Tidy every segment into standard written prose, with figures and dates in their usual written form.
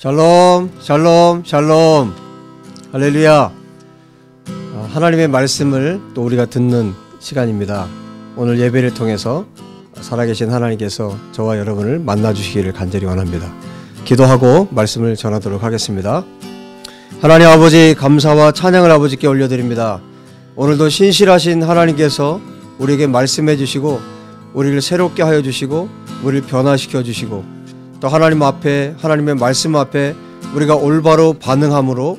샬롬, 샬롬, 샬롬. 할렐루야. 하나님의 말씀을 또 우리가 듣는 시간입니다. 오늘 예배를 통해서 살아계신 하나님께서 저와 여러분을 만나주시기를 간절히 원합니다. 기도하고 말씀을 전하도록 하겠습니다. 하나님 아버지, 감사와 찬양을 아버지께 올려드립니다. 오늘도 신실하신 하나님께서 우리에게 말씀해 주시고 우리를 새롭게 하여 주시고 우리를 변화시켜 주시고 또 하나님 앞에, 하나님의 말씀 앞에 우리가 올바로 반응함으로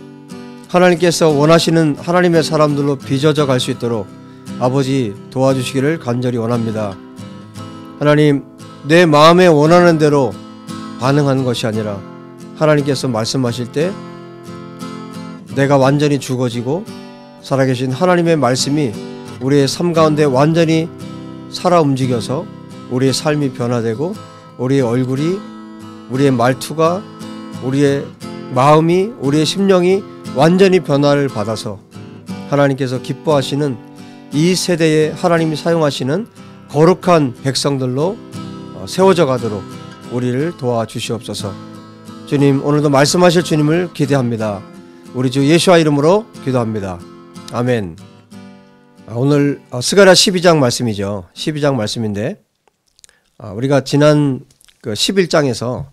하나님께서 원하시는 하나님의 사람들로 빚어져 갈 수 있도록 아버지 도와주시기를 간절히 원합니다. 하나님, 내 마음에 원하는 대로 반응하는 것이 아니라 하나님께서 말씀하실 때 내가 완전히 죽어지고 살아계신 하나님의 말씀이 우리의 삶 가운데 완전히 살아 움직여서 우리의 삶이 변화되고 우리의 얼굴이, 우리의 말투가, 우리의 마음이, 우리의 심령이 완전히 변화를 받아서 하나님께서 기뻐하시는 이 세대에 하나님이 사용하시는 거룩한 백성들로 세워져 가도록 우리를 도와주시옵소서. 주님, 오늘도 말씀하실 주님을 기대합니다. 우리 주 예수와 이름으로 기도합니다. 아멘. 오늘 스가랴 12장 말씀이죠. 12장 말씀인데 우리가 지난 11장에서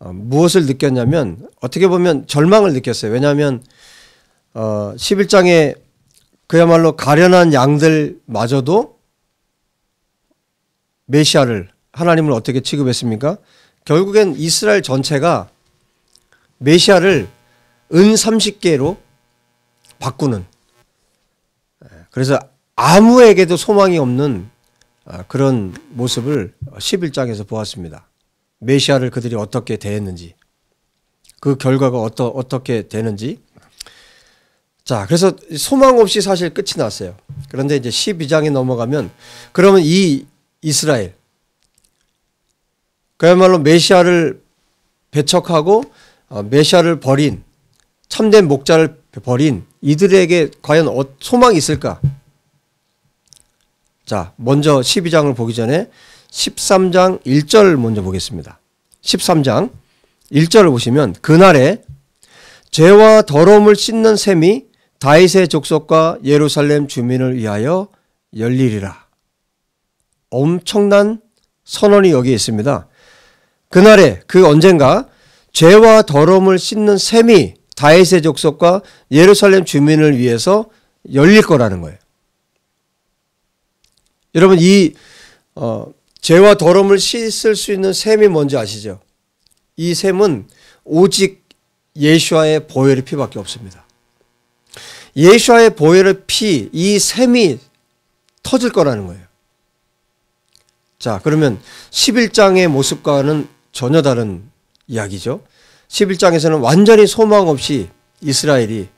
무엇을 느꼈냐면 어떻게 보면 절망을 느꼈어요. 왜냐하면 11장에 그야말로 가련한 양들마저도 메시아를, 하나님을 어떻게 취급했습니까? 결국엔 이스라엘 전체가 메시아를 은 30개로 바꾸는, 그래서 아무에게도 소망이 없는 그런 모습을 11장에서 보았습니다. 메시아를 그들이 어떻게 대했는지, 그 결과가 어떻게 되는지. 자, 그래서 소망 없이 사실 끝이 났어요. 그런데 이제 12장에 넘어가면 그러면 이 이스라엘, 그야말로 메시아를 배척하고 메시아를 버린, 참된 목자를 버린 이들에게 과연 소망이 있을까? 자, 먼저 12장을 보기 전에 13장 1절 먼저 보겠습니다. 13장 1절을 보시면 그날에 죄와 더러움을 씻는 셈이 다윗의 족속과 예루살렘 주민을 위하여 열리리라. 엄청난 선언이 여기에 있습니다. 그날에, 그 언젠가 죄와 더러움을 씻는 셈이 다윗의 족속과 예루살렘 주민을 위해서 열릴 거라는 거예요. 여러분, 이 죄와 더러움을 씻을 수 있는 셈이 뭔지 아시죠? 이 셈은 오직 예수와의 보혈의 피밖에 없습니다. 예수와의 보혈의 피, 이 셈이 터질 거라는 거예요. 자, 그러면 11장의 모습과는 전혀 다른 이야기죠. 11장에서는 완전히 소망 없이 이스라엘이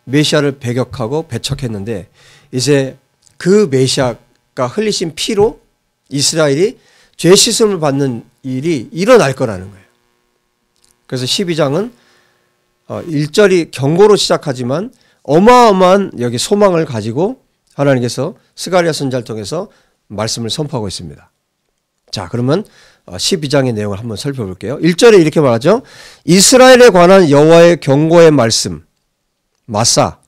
메시아를 배격하고 배척했는데 이제 그 메시아가 흘리신 피로 이스라엘이 죄 씻음을 받는 일이 일어날 거라는 거예요. 그래서 12장은 1절이 경고로 시작하지만 어마어마한 여기 소망을 가지고 하나님께서 스가랴 선지자를 통해서 말씀을 선포하고 있습니다. 자, 그러면 12장의 내용을 한번 살펴볼게요. 1절에 이렇게 말하죠. 이스라엘에 관한 여호와의 경고의 말씀, 마사,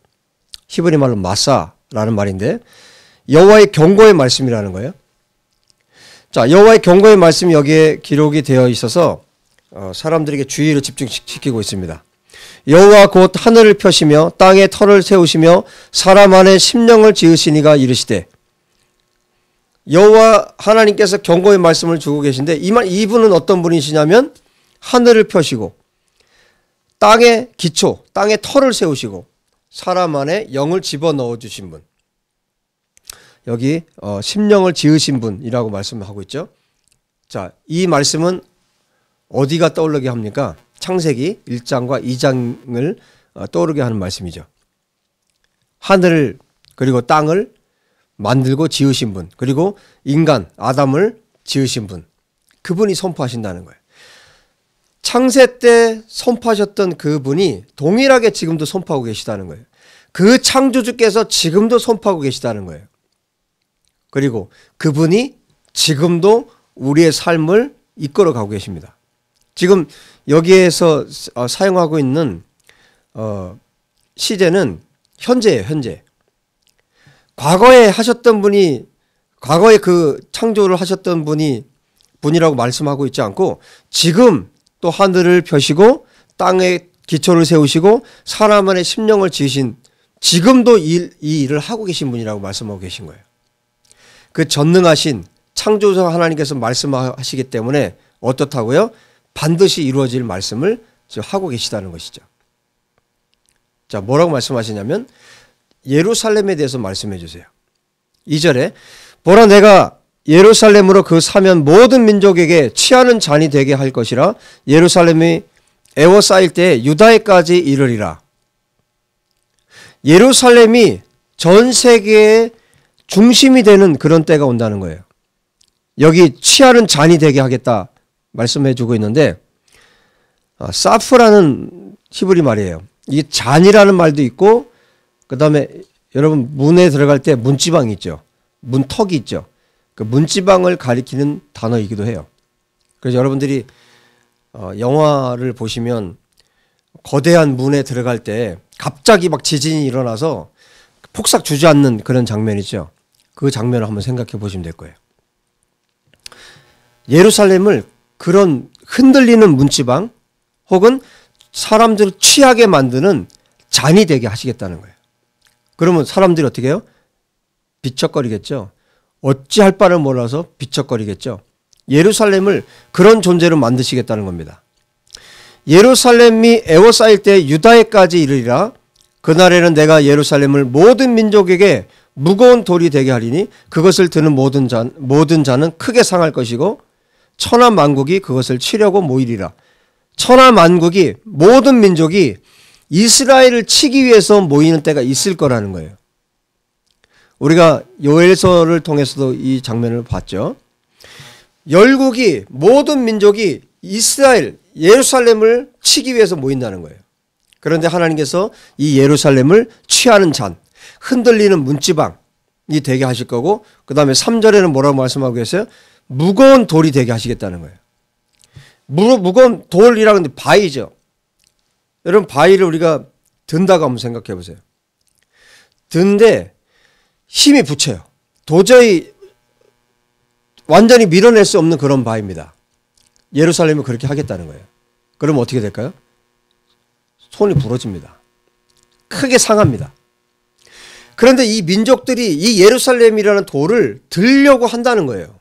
히브리 말로 마사라는 말인데 여호와의 경고의 말씀이라는 거예요. 자, 여호와의 경고의 말씀이 여기에 기록이 되어 있어서 사람들에게 주의를 집중시키고 있습니다. 여호와 곧 하늘을 펴시며 땅에 터를 세우시며 사람 안에 심령을 지으시니가 이르시되. 여호와 하나님께서 경고의 말씀을 주고 계신데 이분은 어떤 분이시냐면 하늘을 펴시고 땅에 기초, 땅에 터를 세우시고 사람 안에 영을 집어넣어 주신 분. 여기 심령을 지으신 분이라고 말씀하고 있죠. 자, 이 말씀은 어디가 떠오르게 합니까? 창세기 1장과 2장을 떠오르게 하는 말씀이죠. 하늘을 그리고 땅을 만들고 지으신 분, 그리고 인간 아담을 지으신 분, 그분이 선포하신다는 거예요. 창세 때 선포하셨던 그분이 동일하게 지금도 선포하고 계시다는 거예요. 그 창조주께서 지금도 선포하고 계시다는 거예요. 그리고 그분이 지금도 우리의 삶을 이끌어 가고 계십니다. 지금 여기에서 사용하고 있는 시제는 현재예요. 현재. 과거에 하셨던 분이, 과거에 그 창조를 하셨던 분이라고 말씀하고 있지 않고, 지금 또 하늘을 펴시고 땅에 기초를 세우시고 사람 안에 심령을 지으신, 지금도 이 일을 하고 계신 분이라고 말씀하고 계신 거예요. 그 전능하신 창조자 하나님께서 말씀하시기 때문에 어떻다고요? 반드시 이루어질 말씀을 지금 하고 계시다는 것이죠. 자, 뭐라고 말씀하시냐면 예루살렘에 대해서 말씀해 주세요. 2절에 보라, 내가 예루살렘으로 그 사면 모든 민족에게 취하는 잔이 되게 할 것이라. 예루살렘이 에워싸일 때 유다에까지 이르리라. 예루살렘이 전 세계의 중심이 되는 그런 때가 온다는 거예요. 여기 취하는 잔이 되게 하겠다 말씀해 주고 있는데, 사프라는 히브리 말이에요. 이 잔이라는 말도 있고, 그 다음에 여러분 문에 들어갈 때 문지방이 있죠. 문턱이 있죠. 그 문지방을 가리키는 단어이기도 해요. 그래서 여러분들이 영화를 보시면 거대한 문에 들어갈 때 갑자기 막 지진이 일어나서 폭삭 주저앉는 그런 장면이죠. 그 장면을 한번 생각해 보시면 될 거예요. 예루살렘을 그런 흔들리는 문지방 혹은 사람들을 취하게 만드는 잔이 되게 하시겠다는 거예요. 그러면 사람들이 어떻게 해요? 비척거리겠죠. 어찌할 바를 몰라서 비척거리겠죠. 예루살렘을 그런 존재로 만드시겠다는 겁니다. 예루살렘이 에워싸일 때 유다에까지 이르리라. 그날에는 내가 예루살렘을 모든 민족에게 무거운 돌이 되게 하리니 그것을 드는 모든 자는 크게 상할 것이고 천하 만국이 그것을 치려고 모이리라. 천하 만국이, 모든 민족이 이스라엘을 치기 위해서 모이는 때가 있을 거라는 거예요. 우리가 요엘서를 통해서도 이 장면을 봤죠. 열국이, 모든 민족이 이스라엘, 예루살렘을 치기 위해서 모인다는 거예요. 그런데 하나님께서 이 예루살렘을 취하는 잔, 흔들리는 문지방이 되게 하실 거고, 그 다음에 3절에는 뭐라고 말씀하고 계세요? 무거운 돌이 되게 하시겠다는 거예요. 무거운 돌이라는 게 바위죠. 여러분, 바위를 우리가 든다고 한번 생각해 보세요. 든데 힘이 붙여요. 도저히 완전히 밀어낼 수 없는 그런 바위입니다. 예루살렘이 그렇게 하겠다는 거예요. 그러면 어떻게 될까요? 손이 부러집니다. 크게 상합니다. 그런데 이 민족들이 이 예루살렘이라는 돌을 들려고 한다는 거예요.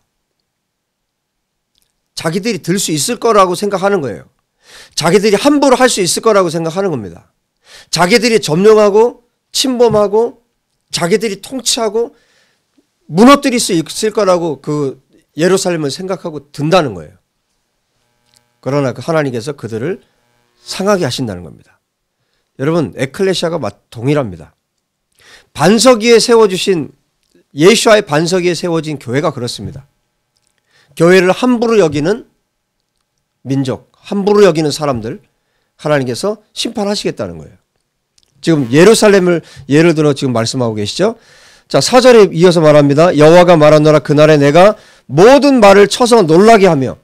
자기들이 들 수 있을 거라고 생각하는 거예요. 자기들이 함부로 할 수 있을 거라고 생각하는 겁니다. 자기들이 점령하고 침범하고 자기들이 통치하고 무너뜨릴 수 있을 거라고 그 예루살렘을 생각하고 든다는 거예요. 그러나 하나님께서 그들을 상하게 하신다는 겁니다. 여러분, 에클레시아가 동일합니다. 반석 위에 세워주신, 예수와의 반석 위에 세워진 교회가 그렇습니다. 교회를 함부로 여기는 민족, 함부로 여기는 사람들, 하나님께서 심판하시겠다는 거예요. 지금 예루살렘을 예를 들어 지금 말씀하고 계시죠. 자, 4절에 이어서 말합니다. 여호와가 말하노라. 그날에 내가 모든 말을 쳐서 놀라게 하며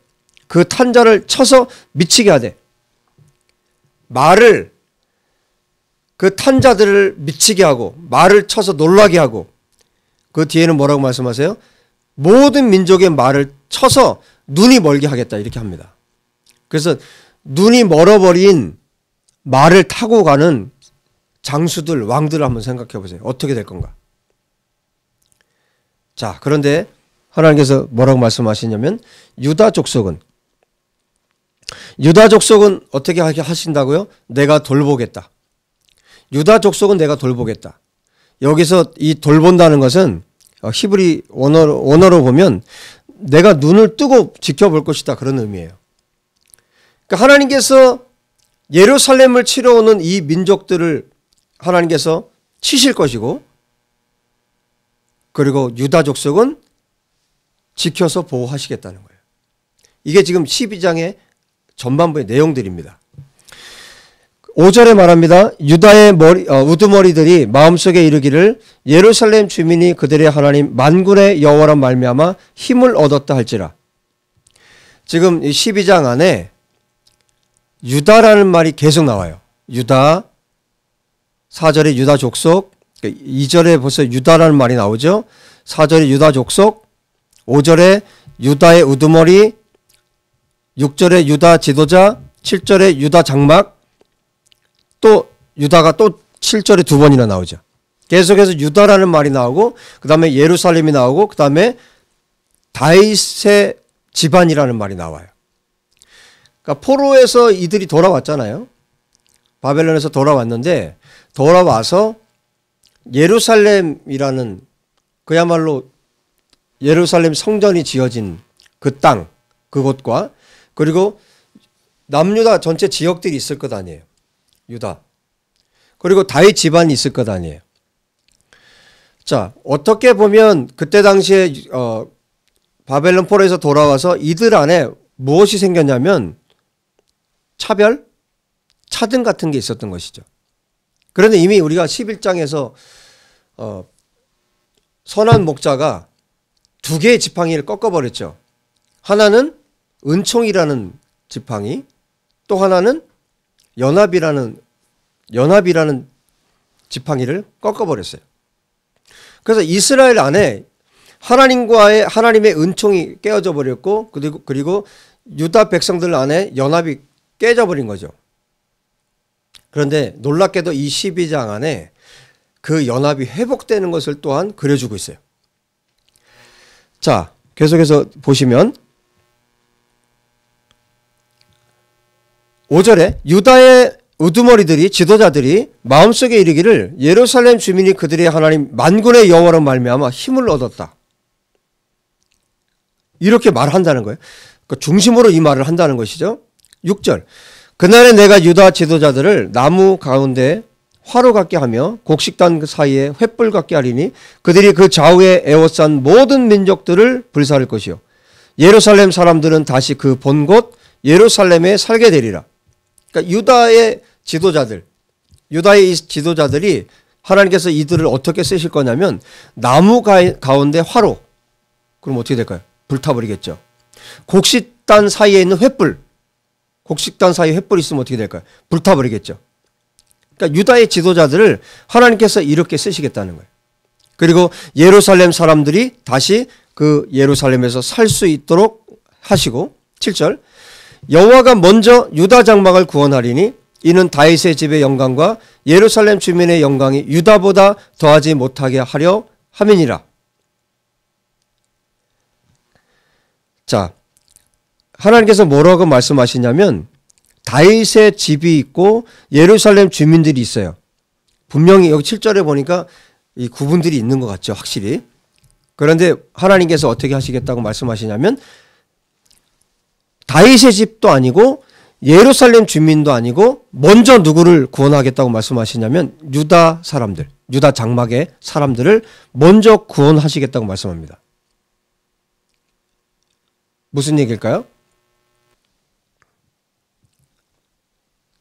그 탄자를 쳐서 미치게 하되. 말을, 그 탄자들을 미치게 하고 말을 쳐서 놀라게 하고, 그 뒤에는 뭐라고 말씀하세요? 모든 민족의 말을 쳐서 눈이 멀게 하겠다, 이렇게 합니다. 그래서 눈이 멀어버린 말을 타고 가는 장수들, 왕들을 한번 생각해 보세요. 어떻게 될 건가? 자, 그런데 하나님께서 뭐라고 말씀하시냐면 유다 족속은 어떻게 하신다고요? 내가 돌보겠다. 유다 족속은 내가 돌보겠다. 여기서 이 돌본다는 것은 히브리 원어로 보면 내가 눈을 뜨고 지켜볼 것이다, 그런 의미예요. 그러니까 하나님께서 예루살렘을 치러 오는 이 민족들을 하나님께서 치실 것이고, 그리고 유다 족속은 지켜서 보호하시겠다는 거예요. 이게 지금 12장의 전반부의 내용들입니다. 5절에 말합니다. 유다의 우두머리들이 마음속에 이르기를 예루살렘 주민이 그들의 하나님 만군의 여호와라 말미암아 힘을 얻었다 할지라. 지금 이 12장 안에 유다라는 말이 계속 나와요. 유다, 4절에 유다 족속, 2절에 벌써 유다라는 말이 나오죠. 4절에 유다 족속, 5절에 유다의 우두머리, 6절에 유다 지도자, 7절에 유다 장막, 또 유다가 또 7절에 두 번이나 나오죠. 계속해서 유다라는 말이 나오고 그 다음에 예루살렘이 나오고 그 다음에 다윗의 집안이라는 말이 나와요. 그러니까 포로에서 이들이 돌아왔잖아요. 바벨론에서 돌아왔는데 돌아와서 예루살렘이라는 그야말로 예루살렘 성전이 지어진 그 땅, 그곳과 그리고 남유다 전체 지역들이 있을 것 아니에요. 유다. 그리고 다윗 집안이 있을 것 아니에요. 자, 어떻게 보면 그때 당시에 바벨론 포로에서 돌아와서 이들 안에 무엇이 생겼냐면 차별, 차등 같은 게 있었던 것이죠. 그런데 이미 우리가 11장에서 선한 목자가 두 개의 지팡이를 꺾어버렸죠. 하나는 은총이라는 지팡이, 또 하나는 연합이라는 지팡이를 꺾어버렸어요. 그래서 이스라엘 안에 하나님의 은총이 깨어져 버렸고 그리고 유다 백성들 안에 연합이 깨져 버린 거죠. 그런데 놀랍게도 이 12장 안에 그 연합이 회복되는 것을 또한 그려주고 있어요. 자, 계속해서 보시면 5절에 유다의 우두머리들이 지도자들이 마음속에 이르기를 예루살렘 주민이 그들의 하나님 만군의 여호와로 말미암아 힘을 얻었다. 이렇게 말한다는 거예요. 그 중심으로 이 말을 한다는 것이죠. 6절 그날에 내가 유다 지도자들을 나무 가운데 화로 같게 하며 곡식단 사이에 횃불 같게 하리니 그들이 그 좌우에 에워싼 모든 민족들을 불사를 것이요 예루살렘 사람들은 다시 그 본 곳 예루살렘에 살게 되리라. 그러니까 유다의 지도자들이 하나님께서 이들을 어떻게 쓰실 거냐면 나무 가운데 화로, 그럼 어떻게 될까요? 불타버리겠죠. 곡식단 사이에 있는 횃불, 곡식단 사이에 횃불이 있으면 어떻게 될까요? 불타버리겠죠. 그러니까 유다의 지도자들을 하나님께서 이렇게 쓰시겠다는 거예요. 그리고 예루살렘 사람들이 다시 그 예루살렘에서 살 수 있도록 하시고 7절 여호와가 먼저 유다 장막을 구원하리니 이는 다윗의 집의 영광과 예루살렘 주민의 영광이 유다보다 더하지 못하게 하려 함이니라. 자, 하나님께서 뭐라고 말씀하시냐면 다윗의 집이 있고 예루살렘 주민들이 있어요. 분명히 여기 7절에 보니까 이 구분들이 있는 것 같죠, 확실히. 그런데 하나님께서 어떻게 하시겠다고 말씀하시냐면 다윗의 집도 아니고 예루살렘 주민도 아니고 먼저 누구를 구원하겠다고 말씀하시냐면 유다 사람들, 유다 장막의 사람들을 먼저 구원하시겠다고 말씀합니다. 무슨 얘기일까요?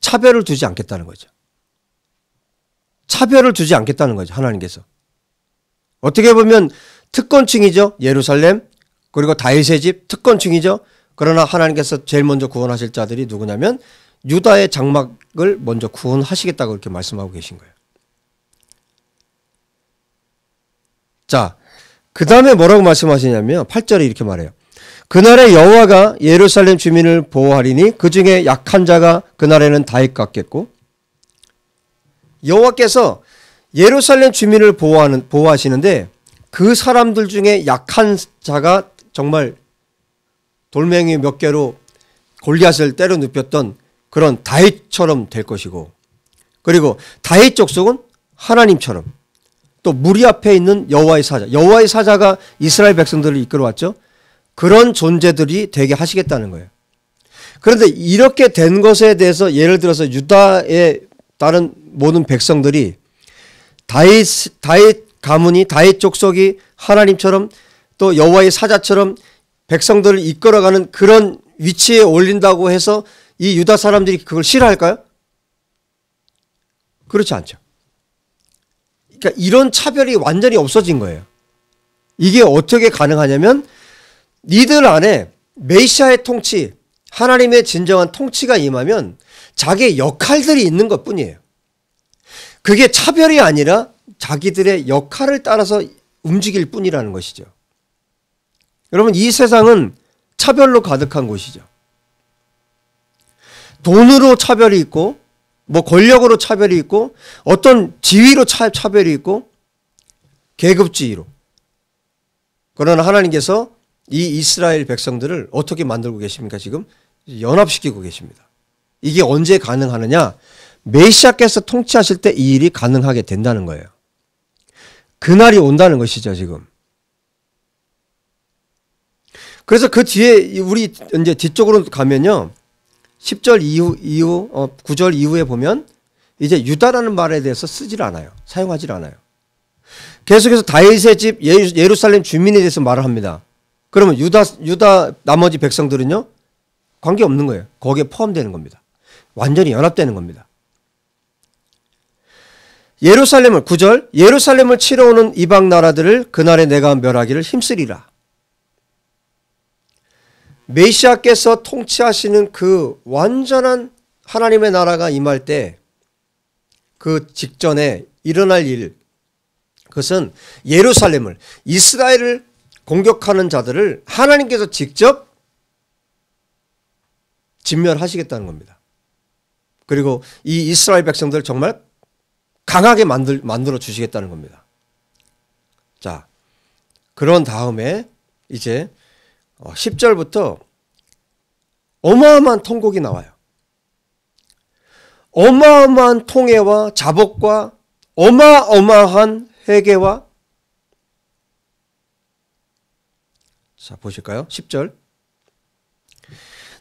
차별을 두지 않겠다는 거죠. 차별을 두지 않겠다는 거죠. 하나님께서. 어떻게 보면 특권층이죠. 예루살렘 그리고 다윗의 집 특권층이죠. 그러나 하나님께서 제일 먼저 구원하실 자들이 누구냐면 유다의 장막을 먼저 구원하시겠다고 이렇게 말씀하고 계신 거예요. 자, 그 다음에 뭐라고 말씀하시냐면 8절에 이렇게 말해요. 그날에 여호와가 예루살렘 주민을 보호하리니 그 중에 약한 자가 그날에는 다윗 같겠고 여호와께서 예루살렘 주민을 보호하시는데 그 사람들 중에 약한 자가 정말 돌멩이 몇 개로 골리앗을 때려 눕혔던 그런 다윗처럼 될 것이고 그리고 다윗 족속은 하나님처럼 또 무리 앞에 있는 여호와의 사자가 이스라엘 백성들을 이끌어왔죠. 그런 존재들이 되게 하시겠다는 거예요. 그런데 이렇게 된 것에 대해서 예를 들어서 유다의 다른 모든 백성들이 다윗 가문이 다윗 족속이 하나님처럼 또 여호와의 사자처럼 백성들을 이끌어가는 그런 위치에 올린다고 해서 이 유다 사람들이 그걸 싫어할까요? 그렇지 않죠. 그러니까 이런 차별이 완전히 없어진 거예요. 이게 어떻게 가능하냐면 이들 안에 메시아의 통치, 하나님의 진정한 통치가 임하면 자기의 역할들이 있는 것 뿐이에요. 그게 차별이 아니라 자기들의 역할을 따라서 움직일 뿐이라는 것이죠. 여러분, 이 세상은 차별로 가득한 곳이죠. 돈으로 차별이 있고, 뭐 권력으로 차별이 있고, 어떤 지위로 차별이 있고, 계급주의로. 그러나 하나님께서 이 이스라엘 백성들을 어떻게 만들고 계십니까? 지금 연합시키고 계십니다. 이게 언제 가능하느냐? 메시아께서 통치하실 때 이 일이 가능하게 된다는 거예요. 그날이 온다는 것이죠, 지금. 그래서 그 뒤에 우리 이제 뒤쪽으로 가면요. 10절 이후 9절 이후에 보면 이제 유다라는 말에 대해서 쓰질 않아요. 사용하질 않아요. 계속해서 다윗의 집 예루살렘 주민에 대해서 말을 합니다. 그러면 유다 나머지 백성들은요? 관계없는 거예요. 거기에 포함되는 겁니다. 완전히 연합되는 겁니다. 예루살렘을 9절 예루살렘을 치러 오는 이방 나라들을 그날에 내가 멸하기를 힘쓰리라. 메시아께서 통치하시는 그 완전한 하나님의 나라가 임할 때 그 직전에 일어날 일, 그것은 예루살렘을, 이스라엘을 공격하는 자들을 하나님께서 직접 진멸하시겠다는 겁니다. 그리고 이 이스라엘 백성들을 정말 강하게 만들어 주시겠다는 겁니다. 자, 그런 다음에 이제 10절부터 어마어마한 통곡이 나와요. 어마어마한 통회와 자복과 어마어마한 회개와, 자 보실까요? 10절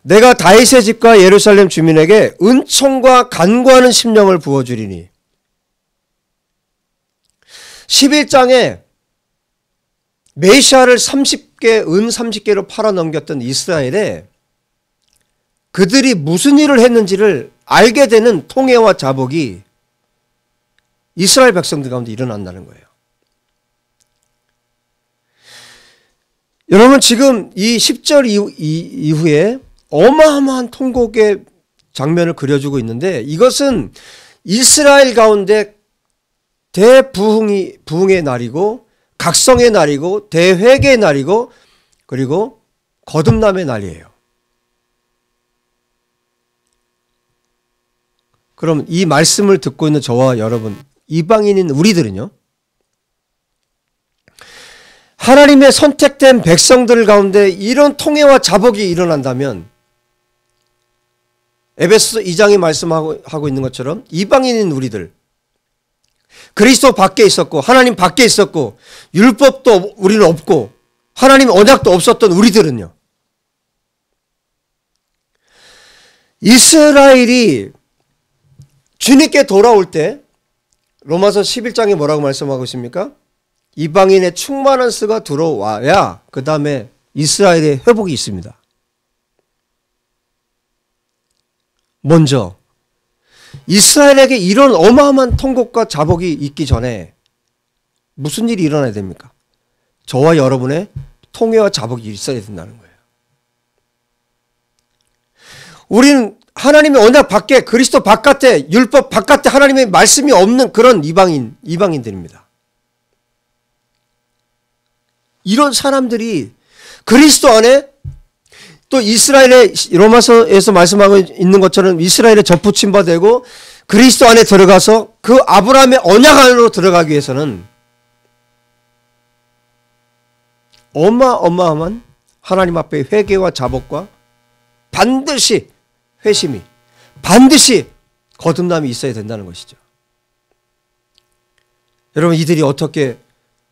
내가 다윗의 집과 예루살렘 주민에게 은총과 간구하는 심령을 부어주리니. 11장에 메시아를 30개, 은 30개로 팔아넘겼던 이스라엘에 그들이 무슨 일을 했는지를 알게 되는 통회와 자복이 이스라엘 백성들 가운데 일어난다는 거예요. 여러분, 지금 이 10절 이후에 어마어마한 통곡의 장면을 그려주고 있는데, 이것은 이스라엘 가운데 부흥의 날이고, 각성의 날이고, 대회개의 날이고, 그리고 거듭남의 날이에요. 그럼 이 말씀을 듣고 있는 저와 여러분, 이방인인 우리들은요, 하나님의 선택된 백성들 가운데 이런 통회와 자복이 일어난다면, 에베소 2장이 말씀하고 있는 것처럼 이방인인 우리들, 그리스도 밖에 있었고 하나님 밖에 있었고 율법도 우리는 없고 하나님 언약도 없었던 우리들은요, 이스라엘이 주님께 돌아올 때 로마서 11장에 뭐라고 말씀하고 있습니까? 이방인의 충만한 수가 들어와야 그 다음에 이스라엘의 회복이 있습니다. 먼저 이스라엘에게 이런 어마어마한 통곡과 자복이 있기 전에 무슨 일이 일어나야 됩니까? 저와 여러분의 통회와 자복이 있어야 된다는 거예요. 우리는 하나님의 언약 밖에, 그리스도 바깥에, 율법 바깥에 하나님의 말씀이 없는 그런 이방인들입니다. 이런 사람들이 그리스도 안에, 또 이스라엘의, 로마서에서 말씀하고 있는 것처럼 이스라엘의 접붙임 되고 그리스도 안에 들어가서 그 아브라함의 언약 안으로 들어가기 위해서는 어마어마한 하나님 앞에 회개와 자복과 반드시 회심이, 반드시 거듭남이 있어야 된다는 것이죠. 여러분, 이들이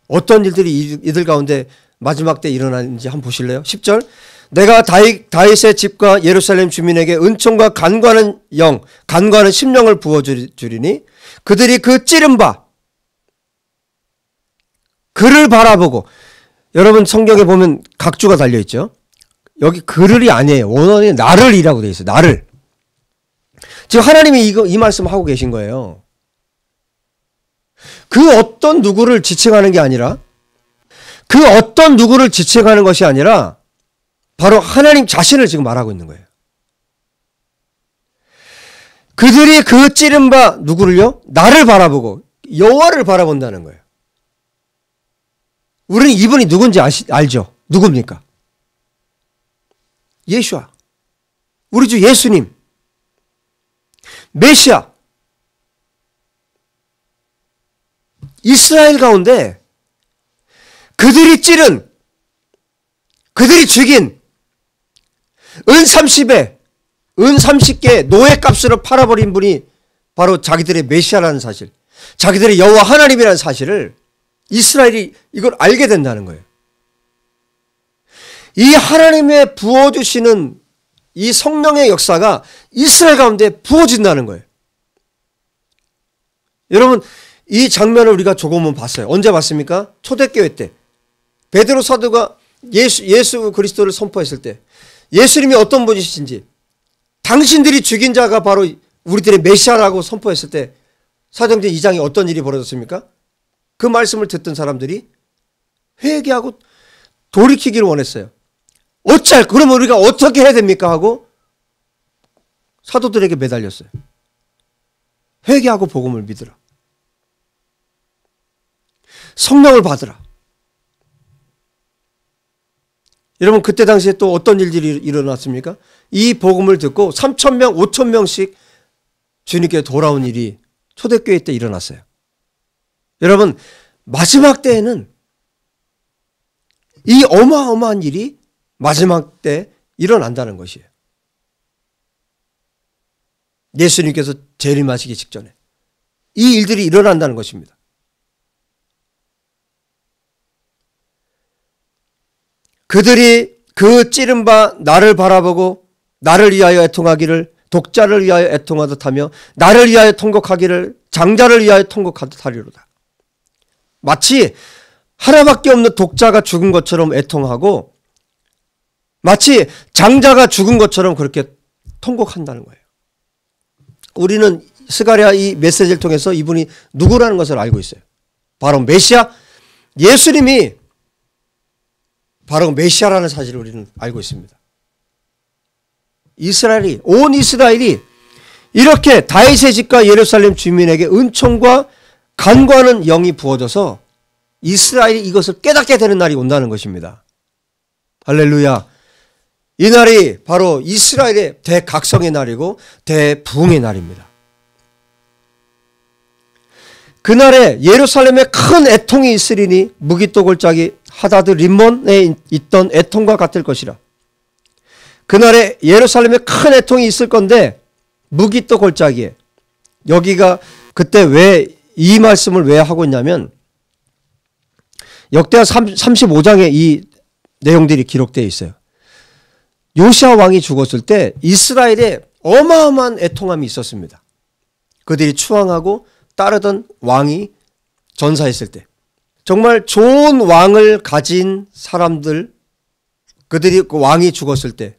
어떤 일들이 이들 가운데 마지막 때 일어나는지 한번 보실래요? 10절 내가 다윗의 집과 예루살렘 주민에게 은총과 간구하는 심령을 부어주리니 그들이 그 찌른 바 그를 바라보고, 여러분 성경에 보면 각주가 달려있죠. 여기 그를이 아니에요. 원어는 나를이라고 되어 있어요. 나를. 지금 하나님이 이 말씀 하고 계신 거예요. 그 어떤 누구를 지칭하는 게 아니라, 그 어떤 누구를 지칭하는 것이 아니라 바로 하나님 자신을 지금 말하고 있는 거예요. 그들이 그 찌른 바 누구를요? 나를 바라보고 여호와를 바라본다는 거예요. 우리는 이분이 누군지 알죠? 누굽니까? 예수와 우리 주 예수님 메시아 이스라엘 가운데 그들이 찌른 그들이 죽인 은 30개 노예값으로 팔아버린 분이 바로 자기들의 메시아라는 사실, 자기들의 여호와 하나님이라는 사실을 이스라엘이 이걸 알게 된다는 거예요. 이 하나님의 부어주시는 이 성령의 역사가 이스라엘 가운데 부어진다는 거예요. 여러분, 이 장면을 우리가 조금은 봤어요. 언제 봤습니까? 초대교회 때 베드로 사도가 예수 그리스도를 선포했을 때 예수님이 어떤 분이신지, 당신들이 죽인 자가 바로 우리들의 메시아라고 선포했을 때 사도행전 2장에 어떤 일이 벌어졌습니까? 그 말씀을 듣던 사람들이 회개하고 돌이키기를 원했어요. 그러면 우리가 어떻게 해야 됩니까? 하고 사도들에게 매달렸어요. 회개하고 복음을 믿으라. 성령을 받으라. 여러분, 그때 당시에 또 어떤 일들이 일어났습니까? 이 복음을 듣고 3,000명, 5,000명씩 주님께 돌아온 일이 초대교회 때 일어났어요. 여러분, 마지막 때에는 이 어마어마한 일이 마지막 때 일어난다는 것이에요. 예수님께서 재림하시기 직전에 이 일들이 일어난다는 것입니다. 그들이 그 찌른 바 나를 바라보고 나를 위하여 애통하기를 독자를 위하여 애통하듯 하며 나를 위하여 통곡하기를 장자를 위하여 통곡하듯 하리로다. 마치 하나밖에 없는 독자가 죽은 것처럼 애통하고 마치 장자가 죽은 것처럼 그렇게 통곡한다는 거예요. 우리는 스가랴 이 메시지를 통해서 이분이 누구라는 것을 알고 있어요. 바로 메시아, 예수님이 바로 메시아라는 사실을 우리는 알고 있습니다. 온 이스라엘이 이렇게 다윗의 집과 예루살렘 주민에게 은총과 간구하는 영이 부어져서 이스라엘이 이것을 깨닫게 되는 날이 온다는 것입니다. 할렐루야. 이 날이 바로 이스라엘의 대각성의 날이고 대부흥의 날입니다. 그날에 예루살렘에 큰 애통이 있으리니 무기또 골짜기 하다드 림몬에 있던 애통과 같을 것이라. 그날에 예루살렘에 큰 애통이 있을 건데 무기또 골짜기에, 여기가 그때 왜 이 말씀을 왜 하고 있냐면 역대하 35장에 이 내용들이 기록되어 있어요. 요시아 왕이 죽었을 때 이스라엘에 어마어마한 애통함이 있었습니다. 그들이 추앙하고 따르던 왕이 전사했을 때, 정말 좋은 왕을 가진 사람들, 그들이 그 왕이 죽었을 때,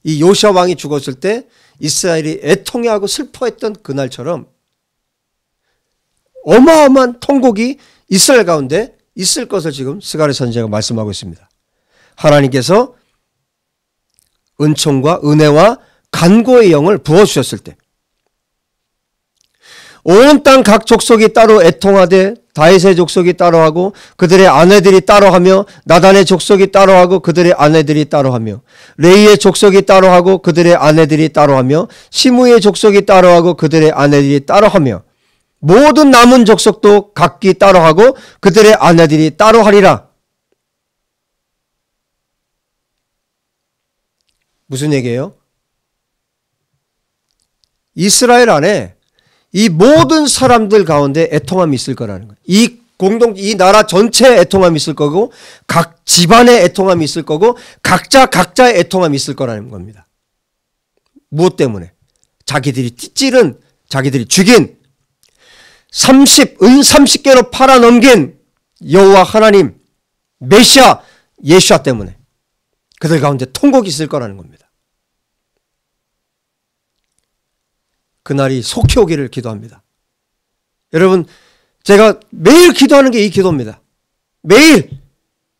이 요시아 왕이 죽었을 때 이스라엘이 애통해하고 슬퍼했던 그날처럼 어마어마한 통곡이 이스라엘 가운데 있을 것을 지금 스가랴 선지자가 말씀하고 있습니다. 하나님께서 은총과 은혜와 간구의 영을 부어주셨을 때, 온 땅 각 족속이 따로 애통하되 다윗의 족속이 따로하고 그들의 아내들이 따로하며 나단의 족속이 따로하고 그들의 아내들이 따로하며 레이의 족속이 따로하고 그들의 아내들이 따로하며 시므의 족속이 따로하고 그들의 아내들이 따로하며 모든 남은 족속도 각기 따로하고 그들의 아내들이 따로하리라. 무슨 얘기예요? 이스라엘 안에 이 모든 사람들 가운데 애통함이 있을 거라는 거예요. 이 나라 전체에 애통함이 있을 거고, 각 집안에 애통함이 있을 거고, 각자의 애통함이 있을 거라는 겁니다. 무엇 때문에? 자기들이 찌른, 자기들이 죽인, 은 30개로 팔아넘긴 여호와 하나님, 메시아, 예수아 때문에 그들 가운데 통곡이 있을 거라는 겁니다. 그날이 속히 오기를 기도합니다. 여러분, 제가 매일 기도하는 게 이 기도입니다. 매일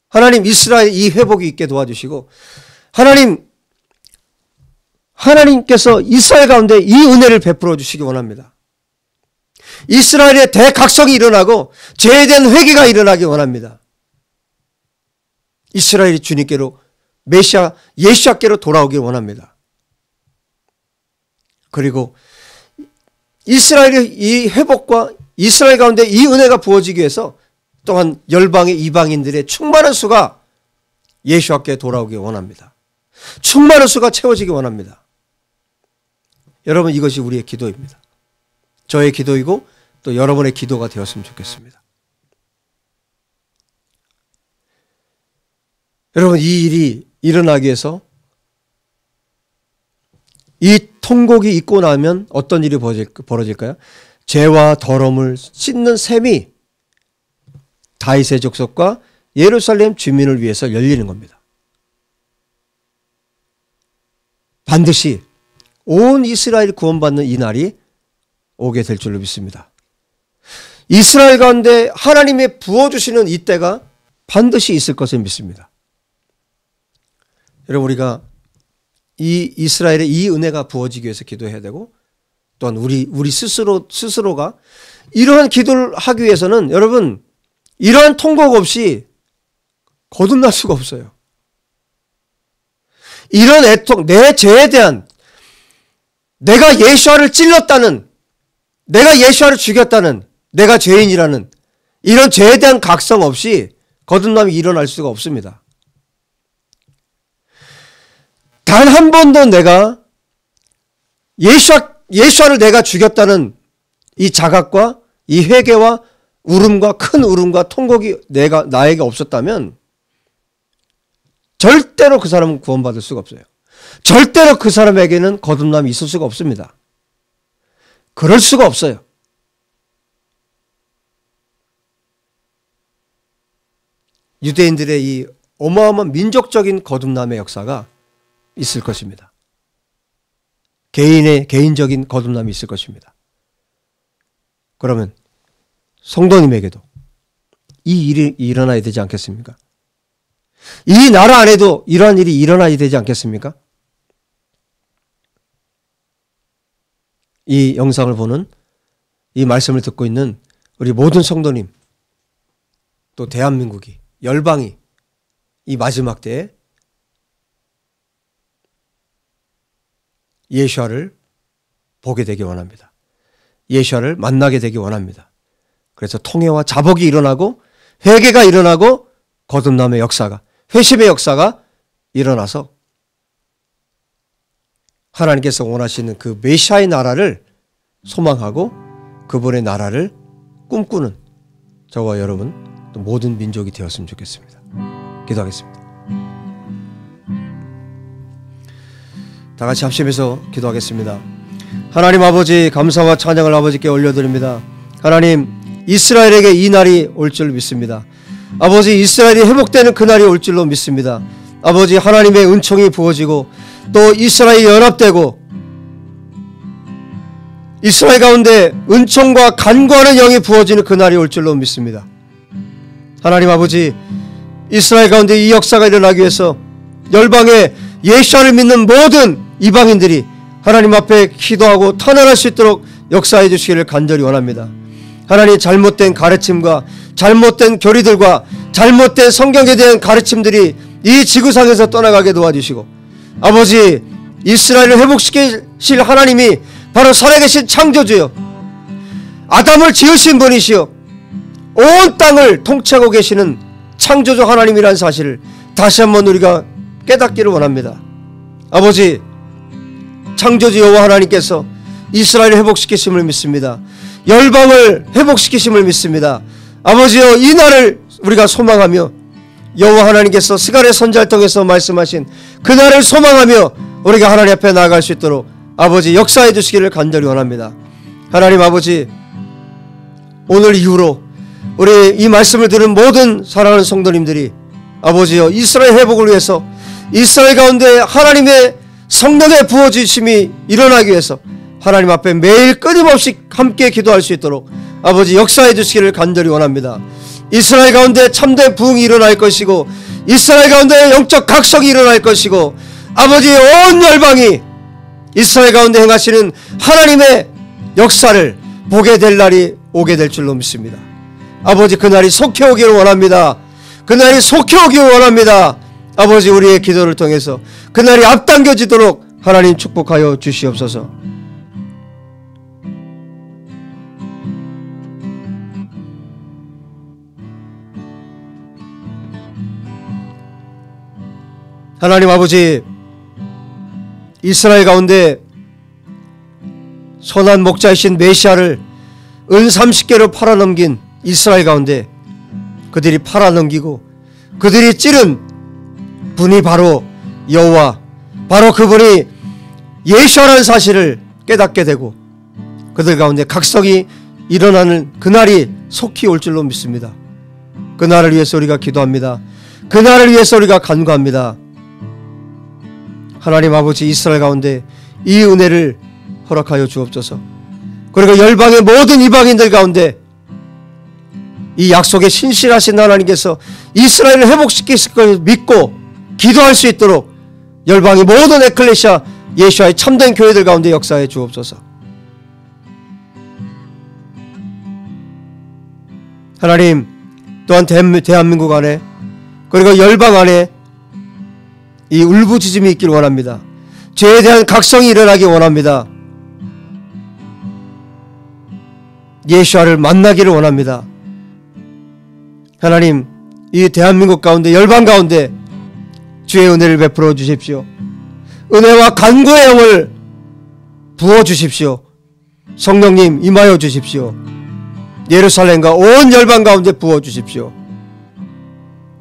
하나님 이스라엘 이 회복이 있게 도와주시고, 하나님께서 이스라엘 가운데 이 은혜를 베풀어 주시기 원합니다. 이스라엘의 대각성이 일어나고 죄에 대한 회개가 일어나기 원합니다. 이스라엘이 주님께로 메시아 예수께로 돌아오길 원합니다. 그리고 이스라엘의 이 회복과 이스라엘 가운데 이 은혜가 부어지기 위해서 또한 열방의 이방인들의 충만한 수가 예수께 돌아오기 원합니다. 충만한 수가 채워지기 원합니다. 여러분, 이것이 우리의 기도입니다. 저의 기도이고 또 여러분의 기도가 되었으면 좋겠습니다. 여러분, 이 일이 일어나기 위해서 이 통곡이 있고 나면 어떤 일이 벌어질까요? 죄와 더러움을 씻는 셈이 다윗의 족속과 예루살렘 주민을 위해서 열리는 겁니다. 반드시 온 이스라엘이 구원받는 이 날이 오게 될 줄로 믿습니다. 이스라엘 가운데 하나님의 부어주시는 이때가 반드시 있을 것을 믿습니다. 여러분, 우리가 이 이스라엘의 이 은혜가 부어지기 위해서 기도해야 되고 또한 우리 스스로가 이러한 기도를 하기 위해서는 여러분 이러한 통곡 없이 거듭날 수가 없어요. 이런 애통, 내 죄에 대한 내가 예수아를 찔렀다는, 내가 예수아를 죽였다는, 내가 죄인이라는 이런 죄에 대한 각성 없이 거듭남이 일어날 수가 없습니다. 단 한 번도 내가 예수아를 내가 죽였다는 이 자각과 이 회개와 울음과 큰 울음과 통곡이 나에게 없었다면 절대로 그 사람은 구원받을 수가 없어요. 절대로 그 사람에게는 거듭남이 있을 수가 없습니다. 그럴 수가 없어요. 유대인들의 이 어마어마한 민족적인 거듭남의 역사가 있을 것입니다. 개인적인 거듭남이 있을 것입니다. 그러면 성도님에게도 이 일이 일어나야 되지 않겠습니까? 이 나라 안에도 이러한 일이 일어나야 되지 않겠습니까? 이 영상을 보는, 이 말씀을 듣고 있는 우리 모든 성도님, 또 대한민국이, 열방이 이 마지막 때에 예수아를 보게 되기 원합니다. 예수아를 만나게 되기 원합니다. 그래서 통회와 자복이 일어나고 회개가 일어나고 거듭남의 역사가, 회심의 역사가 일어나서 하나님께서 원하시는 그 메시아의 나라를 소망하고 그분의 나라를 꿈꾸는 저와 여러분 또 모든 민족이 되었으면 좋겠습니다. 기도하겠습니다. 다 같이 합심해서 기도하겠습니다. 하나님 아버지, 감사와 찬양을 아버지께 올려드립니다. 하나님, 이스라엘에게 이 날이 올 줄 믿습니다. 아버지, 이스라엘이 회복되는 그날이 올 줄로 믿습니다. 아버지, 하나님의 은총이 부어지고 또 이스라엘이 연합되고 이스라엘 가운데 은총과 간구하는 영이 부어지는 그날이 올 줄로 믿습니다. 하나님 아버지, 이스라엘 가운데 이 역사가 일어나기 위해서 열방에 예수를 믿는 모든 이방인들이 하나님 앞에 기도하고 탄원할 수 있도록 역사해 주시기를 간절히 원합니다. 하나님, 잘못된 가르침과 잘못된 교리들과 잘못된 성경에 대한 가르침들이 이 지구상에서 떠나가게 도와주시고 아버지, 이스라엘을 회복시키실 하나님이 바로 살아계신 창조주여, 아담을 지으신 분이시여 온 땅을 통치하고 계시는 창조주 하나님이라는 사실을 다시 한번 우리가 깨닫기를 원합니다. 아버지, 창조주 여호와 하나님께서 이스라엘을 회복시키심을 믿습니다. 열방을 회복시키심을 믿습니다. 아버지여, 이 날을 우리가 소망하며 여호와 하나님께서 스가랴 선지자를 통해서 말씀하신 그 날을 소망하며 우리가 하나님 앞에 나아갈 수 있도록 아버지 역사해 주시기를 간절히 원합니다. 하나님 아버지, 오늘 이후로 우리 이 말씀을 들은 모든 사랑하는 성도님들이 아버지여 이스라엘 회복을 위해서 이스라엘 가운데 하나님의 성령의 부어주심이 일어나기 위해서 하나님 앞에 매일 끊임없이 함께 기도할 수 있도록 아버지 역사해 주시기를 간절히 원합니다. 이스라엘 가운데 참된 부흥이 일어날 것이고 이스라엘 가운데 영적 각성이 일어날 것이고 아버지 온 열방이 이스라엘 가운데 행하시는 하나님의 역사를 보게 될 날이 오게 될 줄로 믿습니다. 아버지, 그날이 속히 오기를 원합니다. 그날이 속히 오기를 원합니다. 아버지, 우리의 기도를 통해서 그날이 앞당겨지도록 하나님 축복하여 주시옵소서. 하나님 아버지, 이스라엘 가운데 선한 목자이신 메시아를 은 30개로 팔아넘긴 이스라엘 가운데 그들이 팔아넘기고 그들이 찌른 분이 바로 여호와, 바로 그분이 예수라는 사실을 깨닫게 되고 그들 가운데 각성이 일어나는 그날이 속히 올 줄로 믿습니다. 그날을 위해서 우리가 기도합니다. 그날을 위해서 우리가 간구합니다. 하나님 아버지, 이스라엘 가운데 이 은혜를 허락하여 주옵소서. 그리고 열방의 모든 이방인들 가운데 이 약속에 신실하신 하나님께서 이스라엘을 회복시키실 것을 믿고 기도할 수 있도록 열방의 모든 에클레시아 예수와의 참된 교회들 가운데 역사해 주옵소서. 하나님, 또한 대한민국 안에 그리고 열방 안에 이 울부짖음이 있기를 원합니다. 죄에 대한 각성이 일어나기 원합니다. 예수와를 만나기를 원합니다. 하나님, 이 대한민국 가운데 열방 가운데 주의 은혜를 베풀어 주십시오. 은혜와 간구의 영을 부어 주십시오. 성령님 임하여 주십시오. 예루살렘과 온 열방 가운데 부어 주십시오.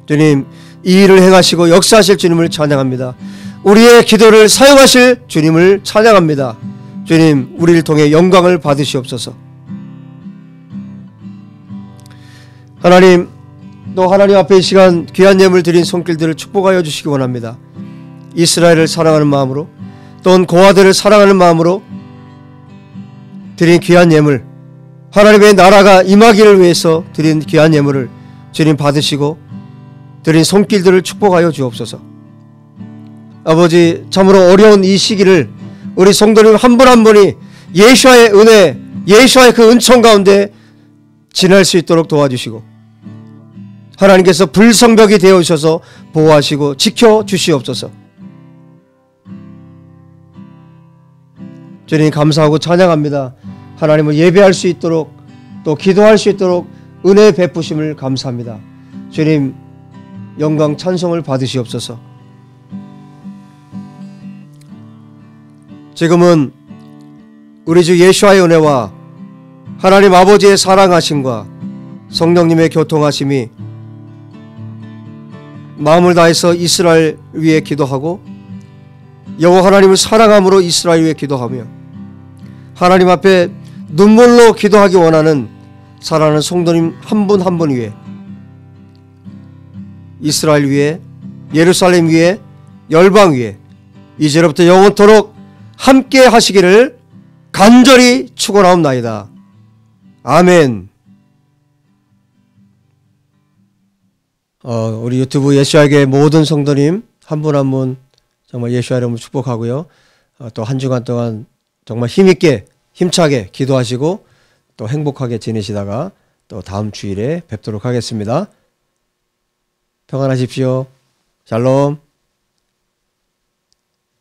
주님, 이 일을 행하시고 역사하실 주님을 찬양합니다. 우리의 기도를 사용하실 주님을 찬양합니다. 주님, 우리를 통해 영광을 받으시옵소서. 하나님, 또 하나님 앞에 이 시간 귀한 예물 드린 손길들을 축복하여 주시기 원합니다. 이스라엘을 사랑하는 마음으로, 또는 고아들을 사랑하는 마음으로 드린 귀한 예물, 하나님의 나라가 임하기를 위해서 드린 귀한 예물을 주님 받으시고 드린 손길들을 축복하여 주옵소서. 아버지, 참으로 어려운 이 시기를 우리 성도님 한 분 한 분이 예수와의 은혜, 예수와의 그 은총 가운데 지날 수 있도록 도와주시고 하나님께서 불성벽이 되어주셔서 보호하시고 지켜주시옵소서. 주님 감사하고 찬양합니다. 하나님을 예배할 수 있도록 또 기도할 수 있도록 은혜 베푸심을 감사합니다. 주님 영광 찬송을 받으시옵소서. 지금은 우리 주 예수와의 은혜와 하나님 아버지의 사랑하심과 성령님의 교통하심이 마음을 다해서 이스라엘 위해 기도하고 여호와 하나님을 사랑함으로 이스라엘 위해 기도하며 하나님 앞에 눈물로 기도하기 원하는 사랑하는 성도님 한 분 한 분 위해 이스라엘 위에 예루살렘 위에 열방 위에 이제로부터 영원토록 함께 하시기를 간절히 축원하옵나이다. 아멘. 우리 유튜브 예수와의 모든 성도님 한 분 한 분 정말 예수와 이름으로 축복하고요. 또 한 주간 동안 정말 힘있게 힘차게 기도하시고 또 행복하게 지내시다가 또 다음 주일에 뵙도록 하겠습니다. 평안하십시오. 샬롬.